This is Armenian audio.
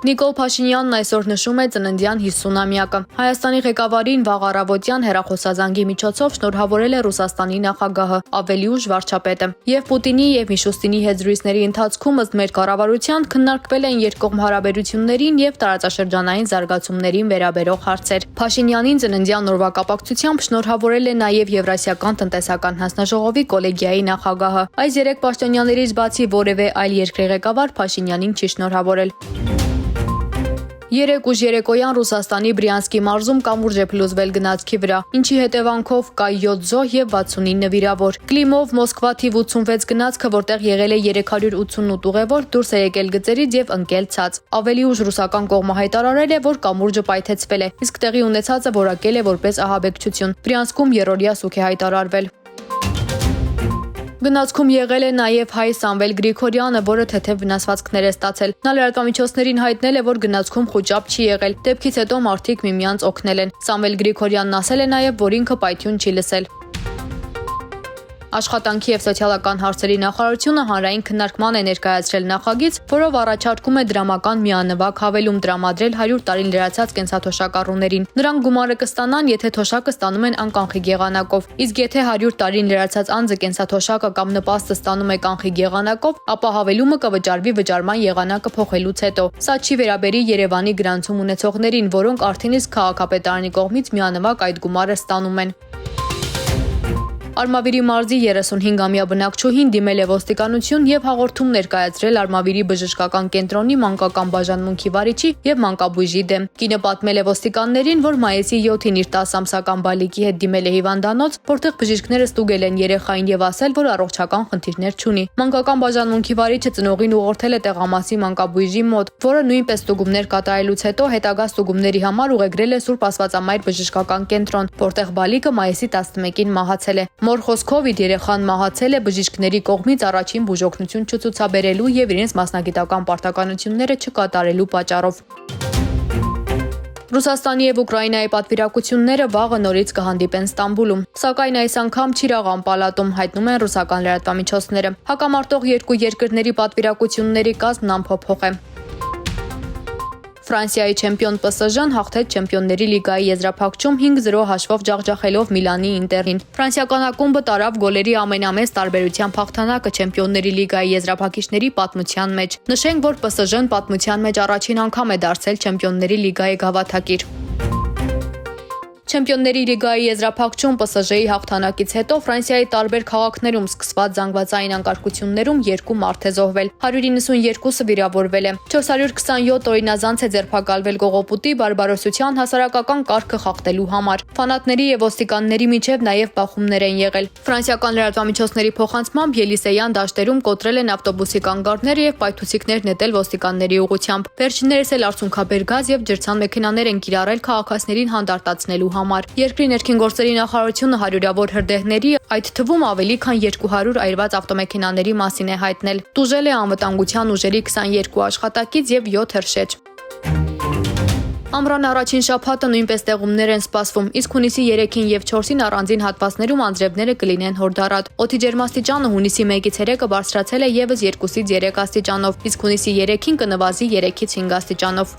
Նիկոլ Փաշինյանն այսօր նշում է ծննդյան 50-ամյակը։ Հայաստանի ղեկավարին վաղ առավոտյան հեռախոսազանգի միջոցով շնորհավորել է Ռուսաստանի նախագահը, ավելի ուշ վարչապետը։ Եվ Պուտինի եւ Միշուստինի հետզրույցների ընթացքում ըստ մեր կառավարության քննարկվել են երկկողմ հարաբերություններին եւ տարածաշրջանային զարգացումներին վերաբերող հարցեր։ Փաշինյանին ծննդյան օրվա կապակցությամբ շնորհավորել է նաեւ Եվրասիական տնտեսական հանձնաժողովի կոլեգիայի նախագահը։ Այս 3 պաշտոնյաներից բացի որևէ այլ երկրի ղեկավար Փաշինյանին չի շնորհավորել։ 3 ուժ երեկոյան Ռուսաստանի Բրյանսկի մարզում կամուրջ է փլուզվել գնացքի վրա, ինչի հետևանքով կա 7 զոհ եւ 69 վիրավոր։ Կլիմով Մոսկվա թիվ 86 գնացքը, որտեղ եղել է 388 ուղևոր, դուրս է եկել գծերից եւ ընկել ցած։ Ավելի ուշ ռուսական կողմը հայտարարել է, որ կամուրջը պայթեցվել է, իսկ տեղի ունեցածը որակել է որպես ահաբեկչություն։ Բրյանսկում երրորդյա սուք է հայտարարվել։ Գնացքում եղել է նաև հայ Սամվել Գրիգորյանը, որը թեթև վնասվածքներ է ստացել։ Նա լրատվամիջոցներին հայտնել է, որ գնացքում խուճապ չի եղել։ Դեպքից հետո մարդիկ միմյանց օգնել են։ Սամվել Գրիգորյանն ասել է նաև, որ ինքը պայթյուն չի լսել։ Աշխատանքի եւ սոցիալական հարցերի նախարարությունը հանրային քննարկման է ներկայացրել նախագիծ, որով առաջարկում է դրամական միանվագ հավելում տրամադրել 100 տարին լրացած կենսաթոշակառուներին։ Նրանք գումարը կստանան, եթե թոշակը ստանում են անկանխիկ եղանակով։ Իսկ եթե 100 տարին լրացած անձը կենսաթոշակը կամ նպաստը ստանում է կանխիկ եղանակով, ապա հավելումը կվճարվի վճարման եղանակը փոխելուց հետո։ Սա չի վերաբերի Երևանի գրանցում ունեցողներին, որոնք արդեն իսկ քաղաքապետարանի կողմից միանվագ այդ գումարը ստանում են։ Արմավիրի մարզի 35-ամյա բնակչուհին դիմել է ոստիկանություն եւ հաղորդում ներկայացրել Արմավիրի բժշկական կենտրոնի մանկական բաժանմունքի վարիչի եւ մանկաբույժի դեմ։ Կինը պատմել է ոստիկաններին, որ մայիսի 7-ին իր 10-ամսական բալիկի հետ դիմել է հիվանդանոց, որտեղ բժիշկները ստուգել են երեխային եւ ասել, որ առողջական խնդիրներ չունի։ Մանկական բաժանմունքի վարիչը ծնողին ուղղորդել է տեղամասի մանկաբույժի մոտ, որը նույնպես ստուգումներ կատարելուց հետո հետագա ստուգումների համար ուղեկրել է Սուրբ Աստվածամայր բժշկական կենտրոն, որտեղ բալիկը մայիսի 11-ին մահացել է։ Մոր խոսքով իր երեխան մահացել է բժիշկների կողմից առաջին բուժօգնություն չցուցաբերելու եւ իրենց մասնագիտական պարտականությունները չկատարելու պատճառով։ Ռուսաստանի եւ Ուկրաինայի պատվիրակությունները վաղը նորից կհանդիպեն Ստամբուլում, սակայն այս անգամ Չիրաղան պալատում, հայտնում են ռուսական լրատվամիջոցները։ Հակամարտող երկու երկրների պատվիրակությունների կազմն անփոփոխ է։ Ֆրանսիայի չեմպիոն ՊՍԺ-ն հաղթեց Չեմպիոնների լիգայի եզրափակչում 5-0 հաշվով ջախջախելով Միլանի Ինտերին։ Ֆրանսիական ակումբը տարավ գոլերի ամենամեծ տարբերությամբ հաղթանակը Չեմպիոնների լիգայի եզրափակիչների պատմության մեջ։ Նշենք, որ ՊՍԺ-ն պատմության մեջ առաջին անգամ է դարձել Չեմպիոնների լիգայի գավաթակիր։ Չեմպիոնների լիգայի եզրափակչում ՊՍԺ-ի հաղթանակից հետո Ֆրանսիայի տարբեր քաղաքներում սկսված զանգվածային անկարգություններում 2 մարդ է զոհվել, 192-ը վիրավորվել է, 427 օրինազանց է ձերբակալվել կողոպուտի բարբարոսության հասարակական կարգը խախտելու համար։ Ֆանատների եւ ոստիկանների միջև նաեւ բախումներ են եղել։ Ֆրանսիական լրատվամիջոցների փոխանցմամբ Ելիսեյան դաշտերում կոտրել են ավտոբուսի կանգառներ եւ պայթուցիկներ նետել ոստիկանների ուղղությամբ։ Վերջիններս էլ արցունքաբեր գազ եւ ջրցան մեքենաներ են կիրառել քաղաքացիներին հանդարտացնելու համար։ Երկրի ներքին գործերի նախարարությունը հարյուրավոր հրդեհների, այդ թվում ավելի քան 200 այրված ավտոմեքենաների մասին է հայտնել։ Տուժել է անվտանգության ուժերի 22 աշխատակից եւ 7 հրշեջ։ Ամռան առաջին շաբաթը նույնպես տեղումներ են սպասվում, իսկ հունիսի 3-ին եւ 4-ին առանձին հատվածներում անձրևները կլինեն հորդառատ։ Օդի ջերմաստիճանը հունիսի 1-ից 3-ը բարձրացել է եւս 2-ից 3 աստիճանով, իսկ հունիսի 3-ին կնվազի 3-ից 5 աստիճանով։